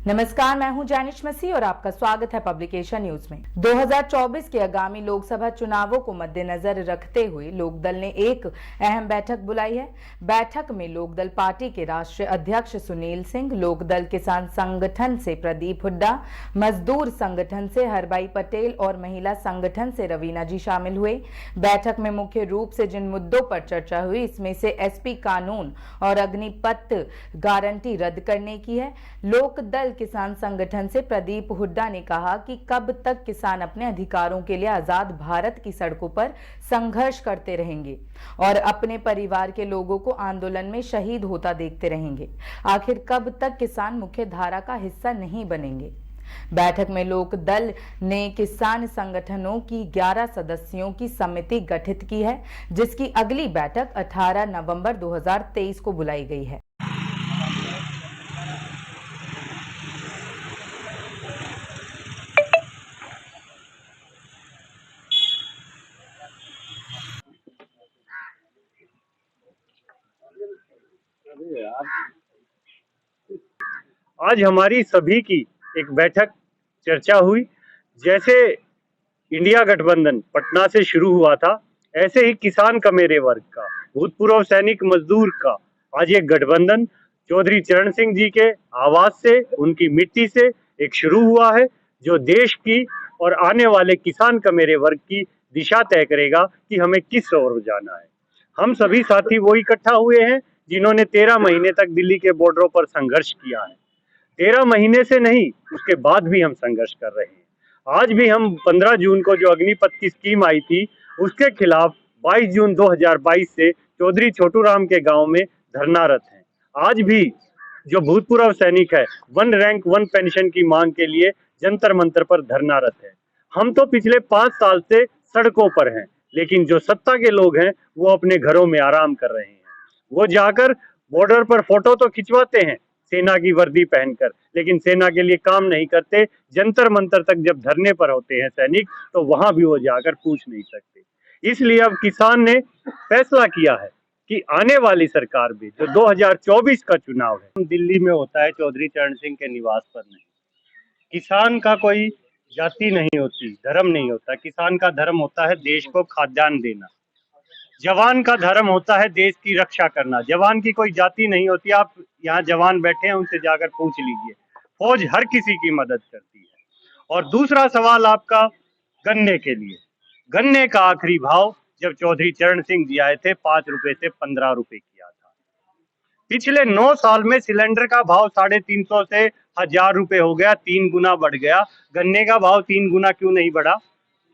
नमस्कार, मैं हूं जानिश मसीह और आपका स्वागत है पब्लिकेशन न्यूज में। 2024 के आगामी लोकसभा चुनावों को मद्देनजर रखते हुए लोकदल ने एक अहम बैठक बुलाई है। बैठक में लोकदल पार्टी के राष्ट्रीय अध्यक्ष सुनील सिंह, लोकदल किसान संगठन से प्रदीप हुड्डा, मजदूर संगठन से हरभाई पटेल और महिला संगठन से रवीना जी शामिल हुए। बैठक में मुख्य रूप से जिन मुद्दों पर चर्चा हुई, इसमें से एसपी कानून और अग्निपथ गारंटी रद्द करने की है। लोकदल किसान संगठन से प्रदीप हुड्डा ने कहा कि कब तक किसान अपने अधिकारों के लिए आजाद भारत की सड़कों पर संघर्ष करते रहेंगे और अपने परिवार के लोगों को आंदोलन में शहीद होता देखते रहेंगे। आखिर कब तक किसान मुख्य धारा का हिस्सा नहीं बनेंगे। बैठक में लोकदल ने किसान संगठनों की 11 सदस्यों की समिति गठित की है, जिसकी अगली बैठक 18 नवंबर 2023 को बुलाई गई है। आज हमारी सभी की एक बैठक चर्चा हुई। जैसे इंडिया गठबंधन पटना से शुरू हुआ था, ऐसे ही किसान का मेरे वर्ग का, भूतपूर्व सैनिक मजदूर का आज एक गठबंधन चौधरी चरण सिंह जी के आवाज से, उनकी मिट्टी से एक शुरू हुआ है, जो देश की और आने वाले किसान का मेरे वर्ग की दिशा तय करेगा कि हमें किस ओर जाना है। हम सभी साथी वो इकट्ठा हुए हैं जिन्होंने 13 महीने तक दिल्ली के बॉर्डरों पर संघर्ष किया है। 13 महीने से नहीं, उसके बाद भी हम संघर्ष कर रहे हैं। आज भी हम 15 जून को जो अग्निपथ की स्कीम आई थी, उसके खिलाफ 22 जून 2022 से चौधरी छोटू राम के गांव में धरनारत हैं। आज भी जो भूतपूर्व सैनिक है, 1 रैंक 1 पेंशन की मांग के लिए जंतर मंतर पर धरनारत है। हम तो पिछले 5 साल से सड़कों पर हैं, लेकिन जो सत्ता के लोग हैं वो अपने घरों में आराम कर रहे हैं। वो जाकर बॉर्डर पर फोटो तो खिंचवाते हैं सेना की वर्दी पहनकर, लेकिन सेना के लिए काम नहीं करते। जंतर मंतर तक जब धरने पर होते हैं सैनिक, तो वहां भी वो जाकर पूछ नहीं सकते। इसलिए अब किसान ने फैसला किया है कि आने वाली सरकार भी, जो 2024 का चुनाव है, दिल्ली में होता है चौधरी चरण सिंह के निवास पर नहीं। किसान का कोई जाति नहीं होती, धर्म नहीं होता। किसान का धर्म होता है देश को खाद्यान्न देना। जवान का धर्म होता है देश की रक्षा करना। जवान की कोई जाति नहीं होती। आप यहाँ जवान बैठे हैं, उनसे जाकर पूछ लीजिए। फौज हर किसी की मदद करती है। और दूसरा सवाल आपका गन्ने के लिए। गन्ने का आखिरी भाव जब चौधरी चरण सिंह जी आए थे, 5 रुपए से 15 रुपए किया था। पिछले 9 साल में सिलेंडर का भाव 350 से 1000 रुपए हो गया, 3 गुना बढ़ गया। गन्ने का भाव 3 गुना क्यों नहीं बढ़ा?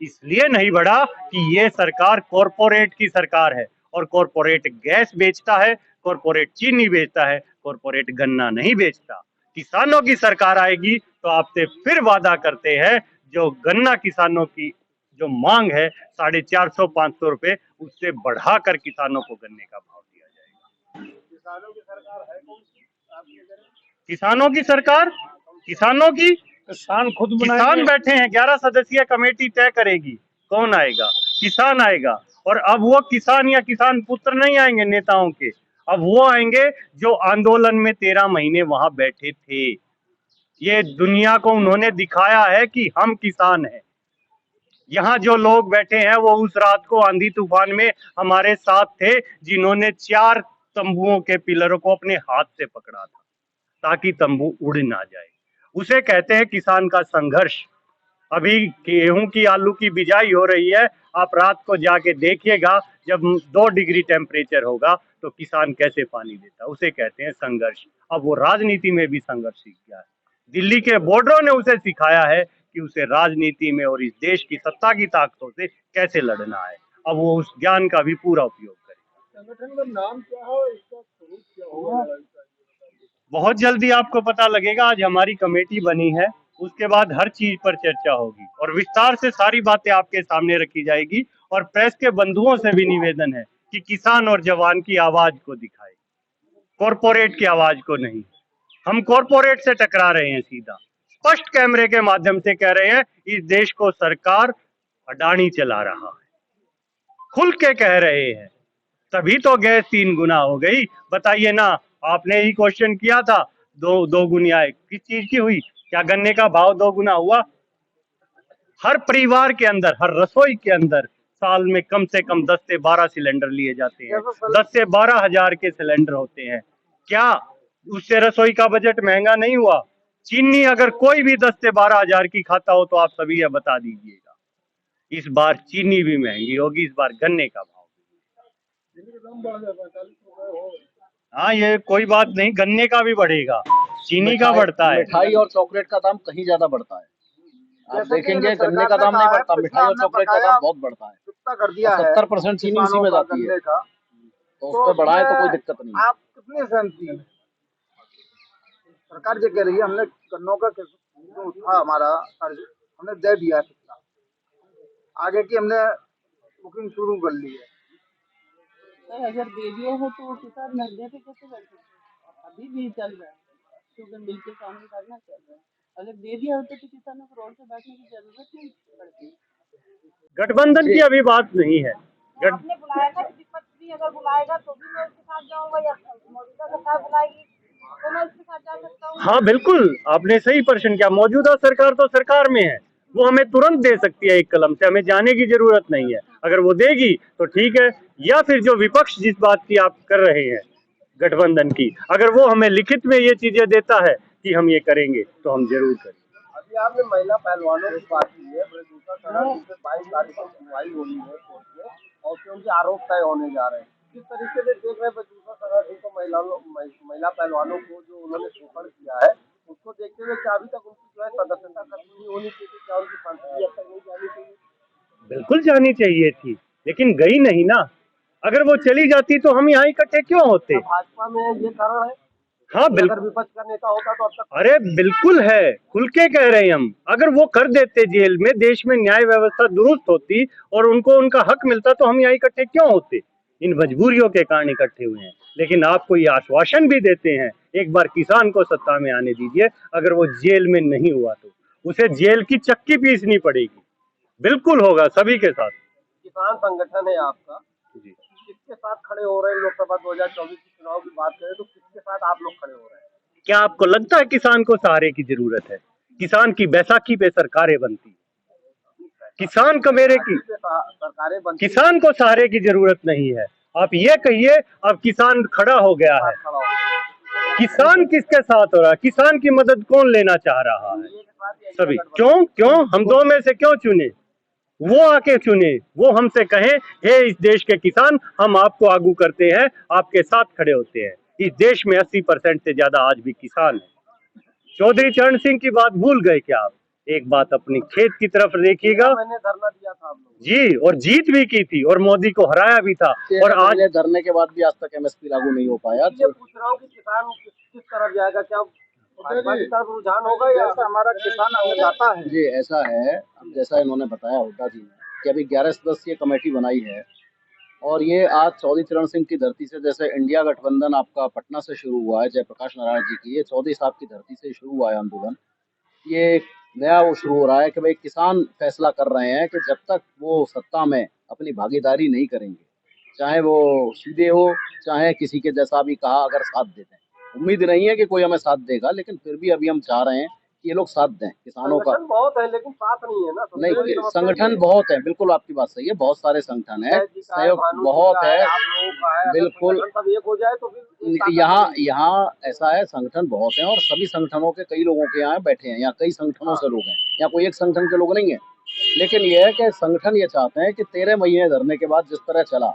इसलिए नहीं बढ़ा कि ये सरकार कॉरपोरेट की सरकार है, और कॉरपोरेट गैस बेचता है, कॉरपोरेट चीनी बेचता है, कॉरपोरेट गन्ना नहीं बेचता। किसानों की सरकार आएगी तो आपसे फिर वादा करते हैं, जो गन्ना किसानों की जो मांग है 450-500 रुपए, उससे बढ़ाकर किसानों को गन्ने का भाव दिया जाएगा। किसानों की सरकार है कौन सी? किसानों की सरकार, किसानों की किसान बैठे हैं। 11 सदस्यीय कमेटी तय करेगी कौन आएगा। किसान आएगा। और अब वो किसान या किसान पुत्र नहीं आएंगे नेताओं के, अब वो आएंगे जो आंदोलन में 13 महीने वहां बैठे थे। ये दुनिया को उन्होंने दिखाया है कि हम किसान हैं। यहाँ जो लोग बैठे हैं वो उस रात को आंधी तूफान में हमारे साथ थे, जिन्होंने 4 तंबुओं के पिलरों को अपने हाथ से पकड़ा था ताकि तंबू उड़ ना जाए। उसे कहते हैं किसान का संघर्ष। अभी गेहूं की, आलू की बिजाई हो रही है। आप रात को जाके देखिएगा, जब 2 डिग्री टेम्परेचर होगा तो किसान कैसे पानी देता, उसे कहते हैं संघर्ष। अब वो राजनीति में भी संघर्ष सीख गया है। दिल्ली के बॉर्डरों ने उसे सिखाया है कि उसे राजनीति में और इस देश की सत्ता की ताकतों से कैसे लड़ना है। अब वो उस ज्ञान का भी पूरा उपयोग करेगा। संगठन का नाम क्या है, इसका स्वरूप क्या होगा? बहुत जल्दी आपको पता लगेगा। आज हमारी कमेटी बनी है, उसके बाद हर चीज पर चर्चा होगी और विस्तार से सारी बातें आपके सामने रखी जाएगी। और प्रेस के बंधुओं से भी निवेदन है कि किसान और जवान की आवाज को दिखाए, कॉरपोरेट की आवाज को नहीं। हम कॉरपोरेट से टकरा रहे हैं सीधा, स्पष्ट कैमरे के माध्यम से कह रहे हैं, इस देश को सरकार अडानी चला रहा है, खुल के कह रहे हैं। तभी तो गैस 3 गुना हो गई। बताइए ना, आपने ही क्वेश्चन किया था दो गुनी आए, किस चीज की हुई? क्या गन्ने का भाव 2 गुना हुआ? हर परिवार के अंदर, हर रसोई के अंदर साल में कम से कम 10 से 12 सिलेंडर लिए जाते हैं। 10 से 12 हजार के सिलेंडर होते हैं। क्या उससे रसोई का बजट महंगा नहीं हुआ? चीनी अगर कोई भी 10 से 12 हजार की खाता हो तो आप सभी यह बता दीजिएगा। इस बार चीनी भी महंगी होगी, इस बार गन्ने का भाव। हाँ, ये कोई बात नहीं, गन्ने का भी बढ़ेगा, चीनी का बढ़ता है। मिठाई और चॉकलेट का दाम कहीं ज्यादा बढ़ता है। आप देखेंगे गन्ने का दाम नहीं बढ़ता, मिठाई और चॉकलेट का दाम बहुत बढ़ता है। चुकता कर दिया है 70% चीनी इसी में जाती है, तो उस पर बढ़ाए तो कोई दिक्कत नहीं। आप कितनी सहमति है? सरकार जो कह रही है, हमने गन्नों का जो था हमारा कर्ज हमने दे दिया है, आगे की हमने बुकिंग शुरू कर ली है। सर अगर दे दिया हो तो किसान धंधे पे कैसे बैठ सकते हैं? अभी भी चल रहा है, शुगर मिल के सामने करना चल रहा है। अगर दे दिया होता तो किसानों को रोड पे बैठने की जरूरत नहीं पड़ती। गठबंधन की अभी बात नहीं है। आपने बुलाया था कि विपक्ष भी अगर बुलाएगा तो भी मैं उसके साथ जाऊंगा, या मौजूदा सरकार बुलाएगी तो मैं उसके साथ जा सकता हूँ। हाँ बिल्कुल, आपने सही प्रश्न किया। मौजूदा सरकार तो सरकार में है, वो हमें तुरंत दे सकती है एक कलम से, हमें जाने की जरूरत नहीं है। अगर वो देगी तो ठीक है, या फिर जो विपक्ष जिस बात की आप कर रहे हैं गठबंधन की, अगर वो हमें लिखित में ये चीजें देता है कि हम ये करेंगे तो हम जरूर करेंगे। अभी आपने महिला पहलवानों की बात की है, दूसरा सवाल 22 तारीख को सुनवाई होनी है कोर्ट में और उसके उनके आरोप तय होने जा रहे हैं। किस तरीके से देख रहे हैं दूसरा सवाल को महिला पहलवानों को जो उन्होंने शोषण किया है, उसको देखते हुए क्या अभी तक उनकी जो है सदस्यता खत्म नहीं होनी चाहिए? क्या उनकी सांसद अब तक नहीं जानी चाहिए? बिल्कुल जानी चाहिए थी, लेकिन गई नहीं ना। अगर वो चली जाती तो हम यहाँ इकट्ठे क्यों होते? भाजपा में ये कारण है? हाँ अगर बिल्कुल, विपक्ष का नेता होता तो अब तक अरे बिल्कुल है, खुल के कह रहे हैं हम। अगर वो कर देते जेल में, देश में न्याय व्यवस्था दुरुस्त होती और उनको उनका हक मिलता तो हम यहाँ इकट्ठे क्यों होते? इन मजबूरियों के कारण इकट्ठे हुए हैं। लेकिन आपको ये आश्वासन भी देते हैं, एक बार किसान को सत्ता में आने दीजिए, अगर वो जेल में नहीं हुआ तो उसे जेल की चक्की पीसनी पड़ेगी। बिल्कुल होगा सभी के साथ। किसान संगठन है आपका, जी, किसके साथ खड़े हो रहे हैं? लोकसभा 2024 के चुनाव की बात करें तो किसके साथ आप लोग खड़े हो रहे हैं? क्या आपको लगता है किसान को सहारे की जरूरत है? किसान की बैसाखी पे सरकारें बनती, किसान कमेरे की, सरकारें बनती किसान को सहारे की जरूरत नहीं है। आप ये कहिए, अब किसान खड़ा हो गया है, खड़ा हो रहे किसान किसके साथ हो रहा है? किसान की मदद कौन लेना चाह रहा है? हैं। सभी। क्यों क्यों हम दो में से क्यों चुने? वो आके चुने, वो हमसे कहें, हे इस देश के किसान, हम आपको आगू करते हैं, आपके साथ खड़े होते हैं। इस देश में 80% से ज्यादा आज भी किसान है। चौधरी चरण सिंह की बात भूल गए क्या आप? एक बात अपनी खेत की तरफ देखिएगा। मैंने धरना दिया था आप लोग जी, और जीत भी की थी और मोदी को हराया भी था। और आज धरने के बाद भी आज तक एमएसपी लागू नहीं हो पाया। ये पूछ रहा हूँ कि किसान किस तरफ जाएगा? क्या भाजपा की तरफ रुझान होगा या हमारा किसान अन्नदाता है? जी ऐसा है, अब जैसा इन्होंने बताया हुड्डा जी ने कि अभी 11 सदस्यीय कमेटी बनाई है और ये आज चौधरी चरण सिंह की धरती से, जैसे इंडिया गठबंधन आपका पटना से शुरू हुआ है जयप्रकाश नारायण जी की, ये चौधरी साहब की धरती से शुरू हुआ है आंदोलन। ये एक नया वो शुरू हो रहा है कि भाई किसान फैसला कर रहे हैं कि जब तक वो सत्ता में अपनी भागीदारी नहीं करेंगे, चाहे वो सीधे हो चाहे किसी के जैसा भी कहा, अगर साथ देते हैं, उम्मीद नहीं है कि कोई हमें साथ देगा, लेकिन फिर भी अभी हम चाह रहे हैं कि ये लोग साथ दें किसानों का। संगठन बहुत है लेकिन साथ नहीं है ना। नहीं, संगठन बहुत है, बिल्कुल आपकी बात सही है, बहुत सारे संगठन है, सहयोग बहुत है, बिल्कुल। सब एक हो जाए तो फिर यहाँ ऐसा है, संगठन बहुत है और सभी संगठनों के कई लोगों के यहाँ बैठे हैं, यहाँ कई संगठनों से लोग हैं, यहाँ कोई एक संगठन के लोग नहीं है। लेकिन ये है कि संगठन ये चाहते हैं कि 13 महीने धरने के बाद जिस तरह चला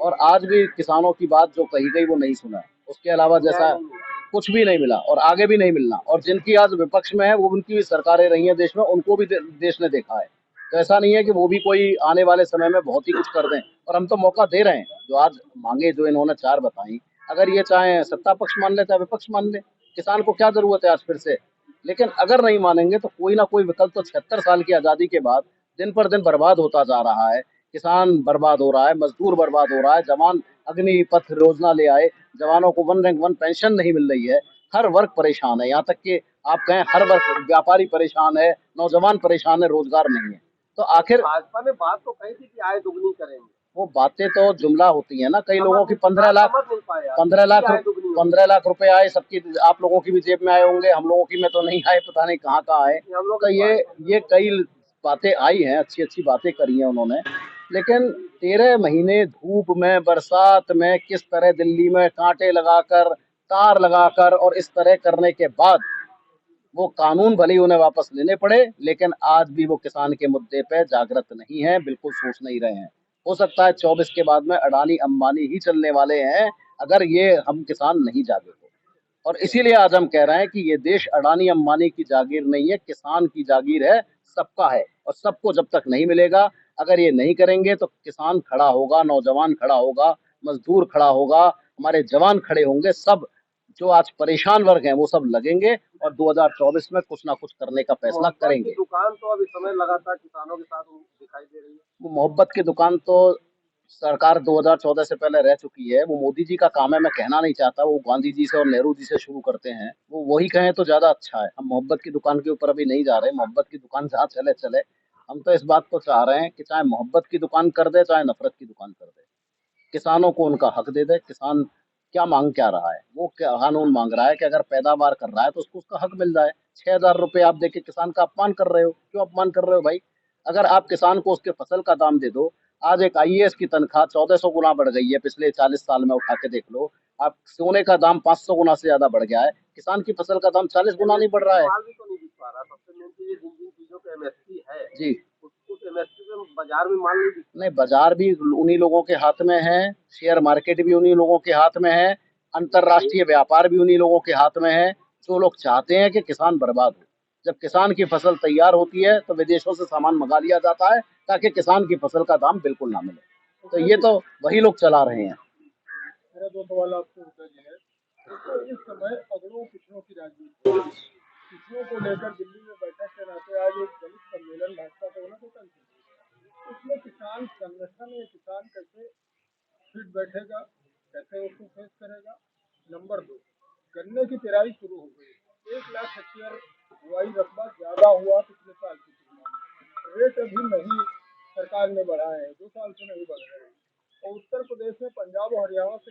और आज भी किसानों की बात जो कही गई वो नहीं सुना, उसके अलावा जैसा कुछ भी नहीं मिला और आगे भी नहीं मिलना। और जिनकी आज विपक्ष में है वो, उनकी भी सरकारें रही हैं देश में, उनको भी देश ने देखा है। तो ऐसा नहीं है कि वो भी कोई आने वाले समय में बहुत ही कुछ कर दें, और हम तो मौका दे रहे हैं। जो आज मांगे जो इन्होंने 4 बताई, अगर ये चाहे सत्ता पक्ष मान ले चाहे विपक्ष मान ले, किसान को क्या जरूरत है आज फिर से। लेकिन अगर नहीं मानेंगे तो कोई ना कोई विकल्प तो 76 साल की आज़ादी के बाद दिन पर दिन बर्बाद होता जा रहा है। किसान बर्बाद हो रहा है, मजदूर बर्बाद हो रहा है, जवान अग्निपथ योजना ले आए, जवानों को 1 रैंक 1 पेंशन नहीं मिल रही है, हर वर्ग परेशान है, यहाँ तक कि आप कहें हर वर्ग, व्यापारी परेशान है, नौजवान परेशान है, रोजगार नहीं है। तो आखिर भाजपा ने बात तो कही थी कि आय दुगनी करेंगे, वो बातें तो जुमला होती है ना, कई लोगों की 15 लाख समझ नहीं पाया 15 लाख क्या है दुगनी 15 लाख रुपए आए सबकी, आप लोगों की भी जेब में आए होंगे, हम लोगों की में तो नहीं आए, पता नहीं कहाँ कहाँ आए। ये हम लोग तो ये कई बातें आई हैं, अच्छी अच्छी बातें करी हैं उन्होंने, लेकिन 13 महीने धूप में बरसात में किस तरह दिल्ली में कांटे लगाकर तार लगाकर और इस तरह करने के बाद वो कानून भले ही उन्हें वापस लेने पड़े, लेकिन आज भी वो किसान के मुद्दे पे जागृत नहीं है, बिल्कुल सोच नहीं रहे हैं। हो सकता है 24 के बाद में अडानी अंबानी ही चलने वाले हैं, अगर ये हम किसान नहीं जागे तो। और इसीलिए आज हम कह रहे हैं कि ये देश अडानी अंबानी की जागीर नहीं है, किसान की जागीर है, सबका है, और सबको जब तक नहीं मिलेगा, अगर ये नहीं करेंगे तो किसान खड़ा होगा, नौजवान खड़ा होगा, मजदूर खड़ा होगा, हमारे जवान खड़े होंगे, सब जो आज परेशान वर्ग हैं वो सब लगेंगे और 2024 में कुछ ना कुछ करने का फैसला मोहब्बत करेंगे। की दुकान तो अभी समय लगातार किसानों के साथ दिखाई दे रही है। वो मोहब्बत की दुकान तो सरकार 2014 से पहले रह चुकी है, वो मोदी जी का काम है, मैं कहना नहीं चाहता, वो गांधी जी से और नेहरू जी से शुरू करते हैं, वो वही कहें तो ज्यादा अच्छा है। हम मोहब्बत की दुकान के ऊपर अभी नहीं जा रहे, मोहब्बत की दुकान जहाँ चले चले, हम तो इस बात को चाह रहे हैं कि चाहे मोहब्बत की दुकान कर दे, चाहे नफरत की दुकान कर दे, किसानों को उनका हक दे दे। किसान क्या मांग क्या रहा है, वो क्या कानून मांग रहा है कि अगर पैदावार कर रहा है तो उसको उसका हक मिल जाए। 6,000 रुपये आप देके किसान का अपमान कर रहे हो, क्यों अपमान कर रहे हो भाई? अगर आप किसान को उसके फसल का दाम दे दो, आज एक आईएएस की तनख्वाह 1400 गुना बढ़ गई है, पिछले 40 साल में उठा के देख लो। आप सोने का दाम 500 गुना से ज्यादा बढ़ गया है, किसान की फसल का दाम 40 गुना नहीं बढ़ रहा है। माल भी तो नहीं बिक पा रहा, सबसे मेन चीज जिन जिन चीजों पे एमएसपी है जी उस एमएसपी पे बाजार में माल नहीं बिक नहीं, बाजार भी उन्हीं लोगों के हाथ में है, शेयर मार्केट भी उन्हीं लोगों के हाथ में है, अंतरराष्ट्रीय व्यापार भी उन्हीं लोगों के हाथ में है, जो लोग चाहते हैं कि किसान बर्बाद हो। जब किसान की फसल तैयार होती है तो विदेशों से सामान मंगा लिया जाता है ताकि किसान की फसल का दाम बिल्कुल ना मिले। तो ये तो वही लोग चला रहे हैं। मेरा दो सवाल आपसे उत्तर है। तो इस समय अगड़ों पिछड़ों की राजनीति है। पिछड़ों को लेकर दिल्ली में बैठक के नाते आज एक दलित सम्मेलन भाजपा का होना तो कल उसमें किसान संगठन या किसान कैसे फिट बैठेगा, कैसे उसको फेस करेगा। नंबर 2, गन्ने की पेराई शुरू हो गई, 1 लाख हेक्टेयर बुआई रकबा ज्यादा हुआ पिछले साल की तुलना में। रेट अभी नहीं सरकार ने बढ़ाए हैं, 2 साल से नहीं बढ़ रहे हैं, और उत्तर प्रदेश में पंजाब और हरियाणा से